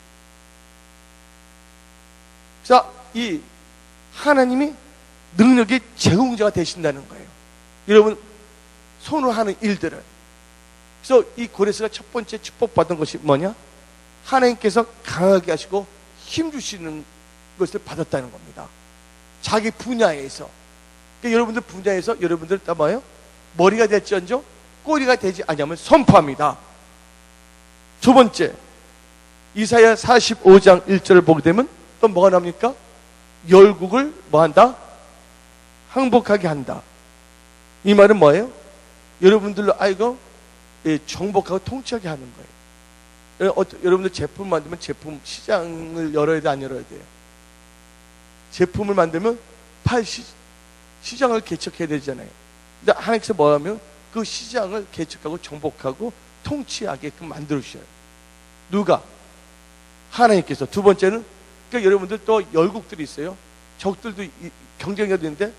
그래서 이 하나님이 능력의 제공자가 되신다는 거예요. 여러분 손으로 하는 일들을. 그래서 이 고레스가 첫 번째 축복받은 것이 뭐냐? 하나님께서 강하게 하시고 힘 주시는 것을 받았다는 겁니다. 자기 분야에서. 그러니까 여러분들 분야에서 여러분들 다 뭐예요? 머리가 될지언정 꼬리가 되지 않으면 선포합니다. 두 번째, 이사야 45장 1절을 보게 되면 또 뭐가 나옵니까? 열국을 뭐한다? 항복하게 한다. 이 말은 뭐예요? 여러분들로 아이고 정복하고 통치하게 하는 거예요. 여러분들 제품 만들면 제품 시장을 열어야 돼, 안 열어야 돼요? 제품을 만들면 시장을 개척해야 되잖아요. 근데 하나님께서 뭐 하면 그 시장을 개척하고 정복하고 통치하게끔 만들어주셔요. 누가? 하나님께서. 두 번째는, 그러니까 여러분들 또 열국들이 있어요. 적들도 경쟁이 되는데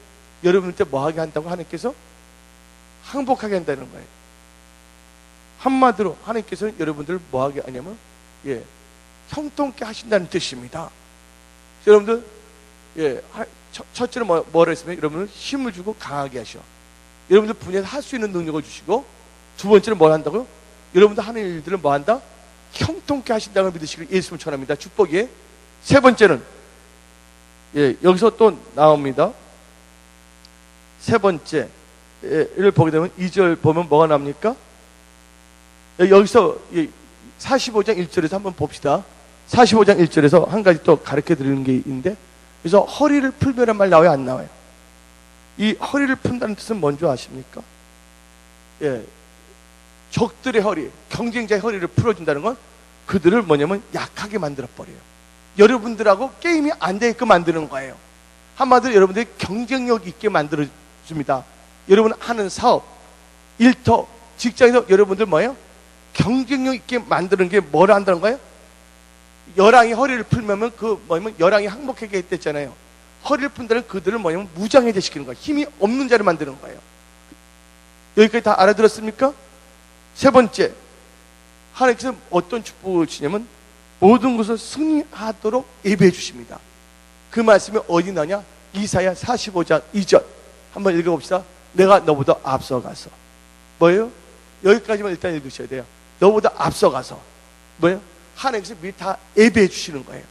여러분들 뭐 하게 한다고? 하나님께서 항복하게 한다는 거예요. 한마디로 하나님께서는 여러분들을 뭐 하게 하냐면 형통케 하신다는 뜻입니다. 여러분들 첫째는 뭐라 했으면 여러분을 힘을 주고 강하게 하셔. 여러분들 분야에서 할 수 있는 능력을 주시고, 두 번째는 뭘 한다고요? 여러분들 하는 일들을 뭐 한다? 형통케 하신다는 걸 믿으시길 예수님을 전합니다. 축복이에요. 세 번째는 여기서 또 나옵니다. 세 번째를 보게 되면 2절 보면 뭐가 나옵니까? 여기서 45장 1절에서 한번 봅시다. 45장 1절에서 한 가지 또 가르쳐 드리는 게 있는데, 그래서 허리를 풀면란 말 나와요, 안 나와요? 이 허리를 푼다는 뜻은 뭔지 아십니까? 적들의 허리, 경쟁자의 허리를 풀어준다는 건 그들을 뭐냐면 약하게 만들어버려요. 여러분들하고 게임이 안 되게끔 만드는 거예요. 한마디로 여러분들이 경쟁력 있게 만들어줍니다. 여러분 하는 사업, 일터, 직장에서 여러분들 뭐예요? 경쟁력 있게 만드는 게 뭐를 한다는 거예요? 열왕이 허리를 풀면 뭐냐면 열왕이 항복하게 했댔잖아요. 허리를 푼다는 그들을 뭐냐면 무장해제시키는 거예요. 힘이 없는 자를 만드는 거예요. 여기까지 다 알아들었습니까? 세 번째, 하나님께서 어떤 축복을 주냐면 모든 것을 승리하도록 예배해 주십니다. 그 말씀이 어디 나냐? 이사야 45장 2절 한번 읽어봅시다. 내가 너보다 앞서가서. 뭐예요? 여기까지만 일단 읽으셔야 돼요. 너보다 앞서가서. 뭐예요? 하나님께서 미리 다 예배해 주시는 거예요.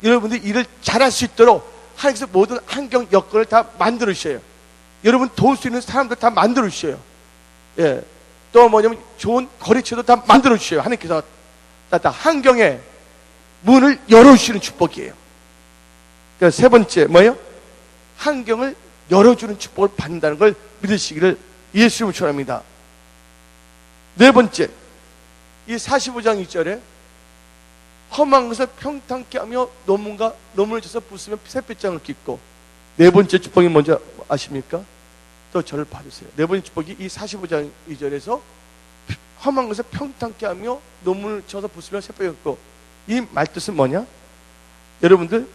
여러분들이 일을 잘할 수 있도록 하나님께서 모든 환경 여건을 다 만들어 주셔요. 여러분 도울 수 있는 사람들 다 만들어 주셔요. 또 뭐냐면 좋은 거래처도 다 만들어 주셔요. 하나님께서 다 환경에 문을 열어주시는 축복이에요. 그러니까 세 번째 뭐예요? 환경을 열어주는 축복을 받는다는 걸 믿으시기를 예수님을 축원합니다. 네 번째, 이 45장 2절에 험한 것을 평탄케 하며 노문을 져서 부수면 새배짱을 깃고. 네 번째 축복이 뭔지 아십니까? 또 저를 봐주세요. 네 번째 축복이 이 45장 2절에서 험한 것을 평탄케 하며 논문을 쳐서 부수며 새벽이 없고, 이 말뜻은 뭐냐? 여러분들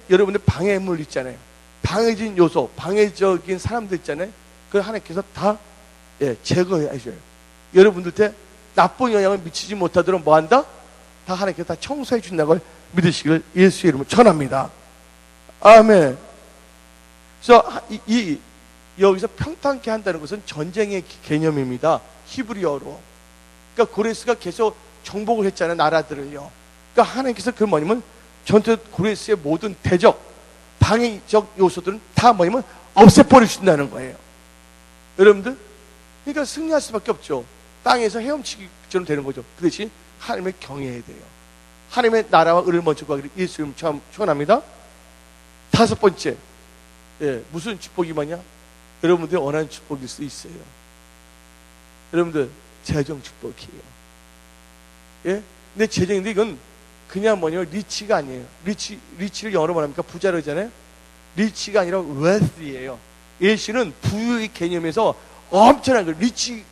여러분들 방해물 있잖아요. 방해진 요소, 방해적인 사람들 있잖아요. 그걸 하나님께서 다 제거해 줘요. 여러분들한테 나쁜 영향을 미치지 못하도록 뭐한다? 다 하나님께서 다 청소해 준다는 걸 믿으시길 예수의 이름으로 전합니다. 아멘. 그래서 여기서 평탄케 한다는 것은 전쟁의 개념입니다. 히브리어로. 그러니까 고레스가 계속 정복을 했잖아요, 나라들을요. 그러니까 하나님께서 그 뭐냐면 전투 고레스의 모든 대적, 방해적 요소들은 다 뭐냐면 없애버리신다는 거예요. 여러분들, 그러니까 승리할 수밖에 없죠. 땅에서 헤엄치기처럼 되는 거죠. 그 대신 하나님을 경외해야 돼요. 하나님의 나라와 의를 먼저 구하기를 예수 이름 축원합니다. 다섯 번째, 무슨 축복이 뭐냐? 여러분들이 원하는 축복일 수 있어요. 여러분들, 재정 축복이에요. 근데 재정인데 이건 그냥 뭐냐면 리치가 아니에요. 리치를 영어로 말합니까? 부자로 하잖아요. 리치가 아니라 wealth예요. 예시는 부유의 개념에서 엄청난 거. 리치의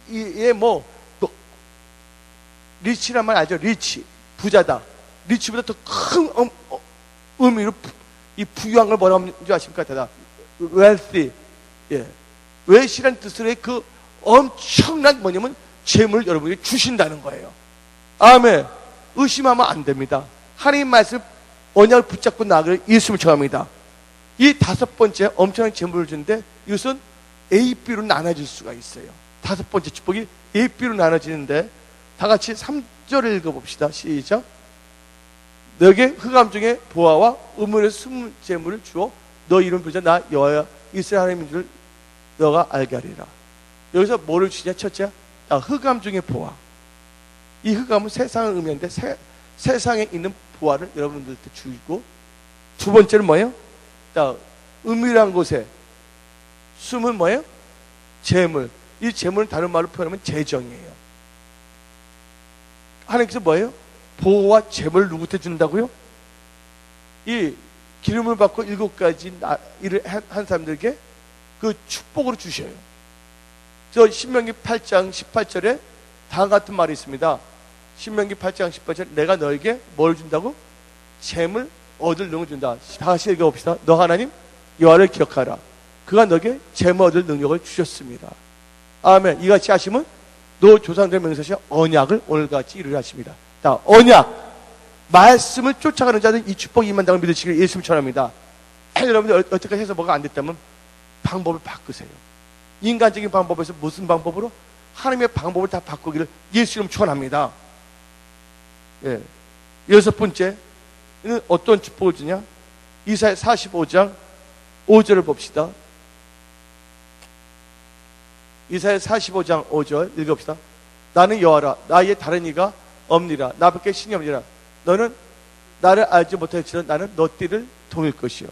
리치란 말 알죠? 리치, 부자다. 리치보다 더 큰 의미로 이 부유한 걸 뭐라고 하는 줄 아십니까? 대다 wealthy. wealth란 뜻으로 그 엄청난 뭐냐면 재물을 여러분에게 주신다는 거예요. 아멘. 의심하면 안 됩니다. 하나님 말씀 언약을 붙잡고 나아가길 예수님을 청합니다. 이 다섯 번째 엄청난 재물을 주는데 이것은 A, B로 나눠질 수가 있어요. 다섯 번째 축복이 A, B로 나눠지는데 다 같이 3절을 읽어봅시다. 시작. 너에게 흑암 중에 보화와 우물에서 숨은 재물을 주어 너 이름 부르자 나 여호와 이스라엘 하나님인 줄 너가 알게 하리라. 여기서 뭐를 주냐? 첫째, 흑암 중에 보화. 이 흑암은 세상을 의미하는데 세상에 있는 보화를 여러분들한테 주고, 두 번째는 뭐예요? 은밀한 곳에 숨은 뭐예요? 재물. 이 재물은 다른 말로 표현하면 재정이에요. 하나님께서 뭐예요? 보호와 재물을 누구한테 준다고요? 이 기름을 받고 7가지 일을 한 사람들에게 그 축복으로 주셔요. 저 신명기 8장 18절에 다음 같은 말이 있습니다. 신명기 8장 18절, 내가 너에게 뭘 준다고? 재물 얻을 능력을 준다. 다 같이 읽어봅시다. 너 하나님 여호와를 기억하라. 그가 너에게 재물 얻을 능력을 주셨습니다. 아멘. 이같이 하시면 너 조상들 명세하신 언약을 오늘같이 이루려 하십니다. 자, 언약, 말씀을 쫓아가는 자들 이 축복이 임한다고 믿으시길 예수님 전합니다. 여러분들 어떻게 해서 뭐가 안 됐다면 방법을 바꾸세요. 인간적인 방법에서 무슨 방법으로? 하나님의 방법을 다 바꾸기를 예수님 축원합니다. 여섯 번째는 어떤 축복을 주냐? 이사야 45장 5절을 봅시다. 이사야 45장 5절 읽읍시다. 나는 여호와라. 나의 다른 이가 없니라. 나밖에 신이 없니라. 너는 나를 알지 못할지라도 나는 너 띠를 동일 것이요.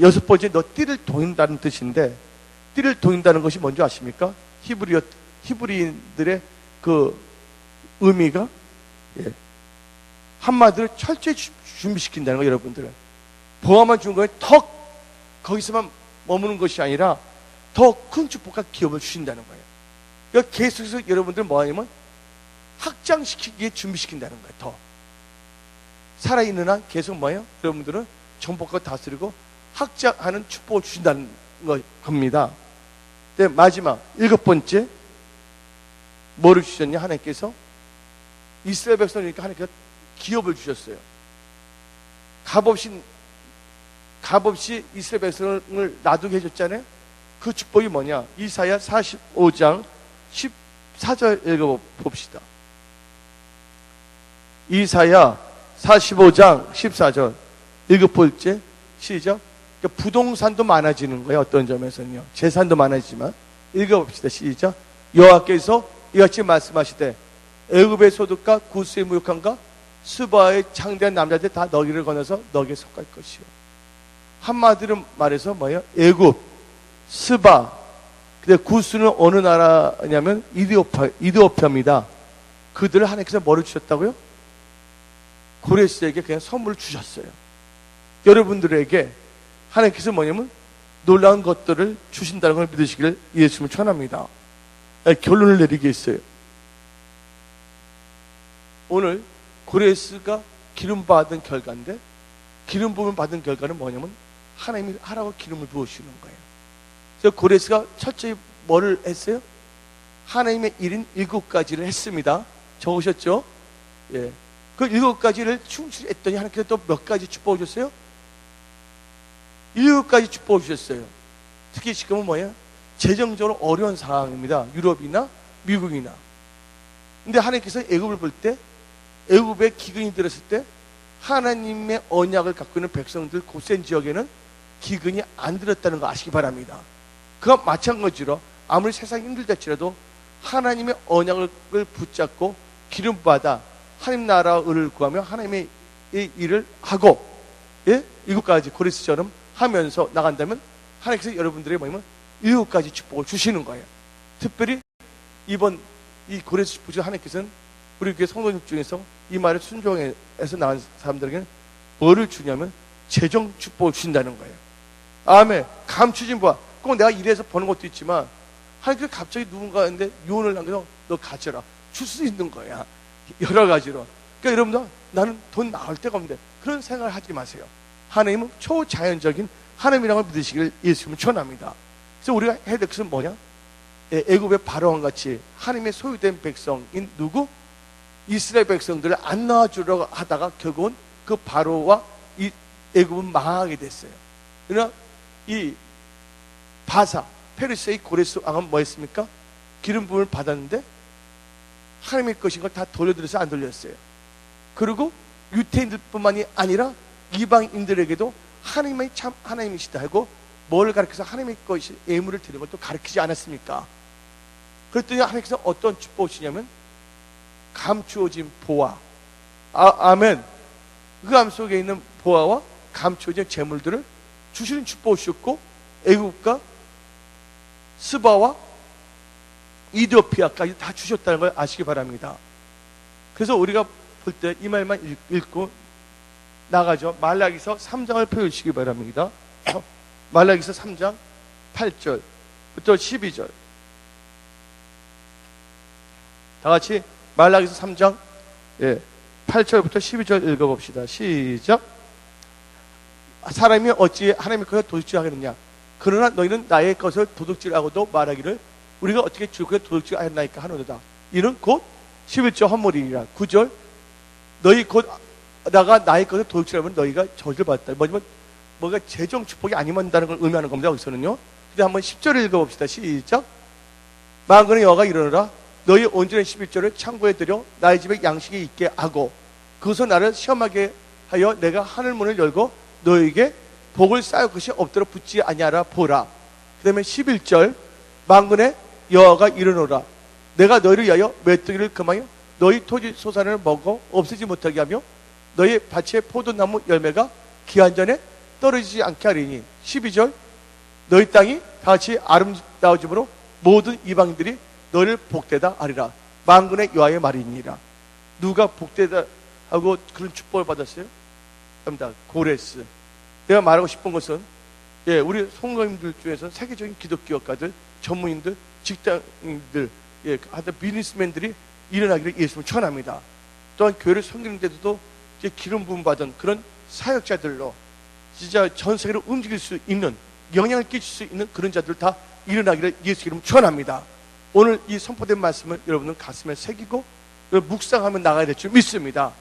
여섯 번째, 너 띠를 동인다는 뜻인데, 띠를 동인다는 것이 뭔지 아십니까? 히브리인들의 그 의미가 한마디로 철저히 준비시킨다는 거예요. 여러분들은 보화만 준 거에 더 거기서만 머무는 것이 아니라 더 큰 축복과 기업을 주신다는 거예요. 그러니까 계속해서 여러분들은 뭐하냐면 확장시키기에 준비시킨다는 거예요. 더 살아있는 한 계속 뭐예요? 여러분들은 정복과 다스리고 확장하는 축복을 주신다는 겁니다. 네, 마지막 일곱 번째, 뭐를 주셨냐? 하나님께서 이스라엘 백성이니까 하나님께서 기업을 주셨어요. 값없이 이스라엘 백성을 놔두게 해줬잖아요. 그 축복이 뭐냐? 이사야 45장 14절 읽어봅시다. 이사야 45장 14절 읽어볼지 시작. 그러니까 부동산도 많아지는 거예요. 어떤 점에서는요. 재산도 많아지지만 읽어봅시다. 시작. 여호와께서 이같이 말씀하시되 애굽의 소득과 구스의 무역함과 스바의 창대한 남자들 다 너희를 건너서 너에게 속할 것이요. 한마디로 말해서 뭐예요? 애굽, 스바. 근데 구스는 어느 나라냐면 이디오피아입니다. 그들을 하나님께서 뭐를 주셨다고요? 고레스에게 그냥 선물을 주셨어요. 여러분들에게 하나님께서 뭐냐면 놀라운 것들을 주신다는 걸 믿으시길 예수님을 축원합니다. 결론을 내리겠어요. 오늘 고레스가 기름 받은 결과인데, 기름 부음을 받은 결과는 뭐냐면 하나님이 하라고 기름을 부어주시는 거예요. 그래서 고레스가 첫째 뭐를 했어요? 하나님의 일인 7가지를 했습니다. 적으셨죠? 예. 그 7가지를 충실히 했더니 하나님께서 또 몇 가지 축복을 주셨어요? 7가지 축복을 주셨어요. 특히 지금은 뭐예요? 재정적으로 어려운 상황입니다. 유럽이나 미국이나. 근데 하나님께서 애굽을 볼 때, 애굽에 기근이 들었을 때 하나님의 언약을 갖고 있는 백성들 고센 지역에는 기근이 안 들었다는 거 아시기 바랍니다. 그와 마찬가지로 아무리 세상이 힘들다 할지라도 하나님의 언약을 붙잡고 기름 받아 하나님 나라를 구하며 하나님의 일을 하고, 예? 7가지 고레스처럼 하면서 나간다면 하나님께서 여러분들의 뭐냐면 7가지 축복을 주시는 거예요. 특별히 이번 이 고레스 축복 중 하나님께서는 우리 교회 성도님 중에서 이 말을 순종해서 나온 사람들에게는 뭐를 주냐면 재정 축복을 주신다는 거예요. 아멘. 감추진 봐. 꼭 내가 일해서 버는 것도 있지만 하나님께서 갑자기 누군가한테 유언을 남겨서 너 가져라 줄 수 있는 거야. 여러 가지로. 그러니까 여러분들, 나는 돈 나올 데가 없는데 그런 생각을 하지 마세요. 하나님은 초자연적인 하나님이라고 믿으시길 예수님은 축원합니다. 그래서 우리가 해야 될 것은 뭐냐? 애굽의 바로왕 같이 하나님의 소유된 백성인 누구? 이스라엘 백성들을 안 낳아주려고 하다가 결국은 그 바로와 이 애굽은 망하게 됐어요. 그러나 이 바사 페르시아의 고레스 왕은 뭐 했습니까? 기름 부음을 받았는데 하나님의 것인 걸 다 돌려드려서 안 돌렸어요. 그리고 유태인들뿐만이 아니라 이방인들에게도 하나님이 참 하나님이시다 하고 뭘 가르쳐서 하나님의 것이 예물을 드리는 것도 가르치지 않았습니까? 그랬더니 하나님께서 어떤 축복을 주냐면 감추어진 보화, 아멘. 그 암 속에 있는 보화와 감추어진 재물들을 주시는 축복을 주셨고, 애국과 스바와 이디오피아까지 다 주셨다는 걸 아시기 바랍니다. 그래서 우리가 볼 때 이 말만 읽고 나가죠. 말라기서 3장을 펴주시기 바랍니다. 말라기서 3장 8절부터 12절. 다 같이 말라기서 3장 8절부터 12절 읽어봅시다. 시작. 사람이 어찌 하나님의 것을 도둑질하겠느냐? 그러나 너희는 나의 것을 도둑질하고도 말하기를 우리가 어떻게 주의 도둑질하였나이까 하노도다. 이는 곧 11절 헌물이니라. 9절 너희 곧 나가 나의 것을 도둑질하면 너희가 저주를 받았다. 뭐냐면 뭐가 재정 축복이 아니면 한다는 걸 의미하는 겁니다. 여기서는요. 근데 한번 10절을 읽어봅시다. 시작. 만군의 여호와가 이르노라. 너희 온전한 11절을 창고에 들여 나의 집에 양식이 있게 하고 그것을 나를 시험하게 하여 내가 하늘 문을 열고 너희에게 복을 쌓을 것이 없도록 붙지 아니하라 보라. 그 다음에 11절 만군의 여호와가 이르노라. 내가 너희를 위하여 메뚜기를 금하여 너희 토지 소산을 먹어 없애지 못하게 하며 너희 밭의 포도나무 열매가 기한 전에 떨어지지 않게 하리니. 12절 너희 땅이 다같이 아름다워짐으로 모든 이방인들이 너희를 복되다 하리라. 만군의 여호와의 말이니라. 누가 복되다 하고 그런 축복을 받았어요? 합니다. 고레스. 내가 말하고 싶은 것은 우리 성도님들 중에서 세계적인 기독교학가들, 전문인들, 직장인들, 하여튼 비즈니스맨들이 일어나기를 예수님을 축원합니다. 또한 교회를 섬기는 데도 이제 기름 부음 받은 그런 사역자들로 진짜 전 세계로 움직일 수 있는, 영향을 끼칠 수 있는 그런 자들 다 일어나기를 예수 이름 축원합니다. 오늘 이 선포된 말씀을 여러분은 가슴에 새기고 묵상하면 나가야 될 줄 믿습니다.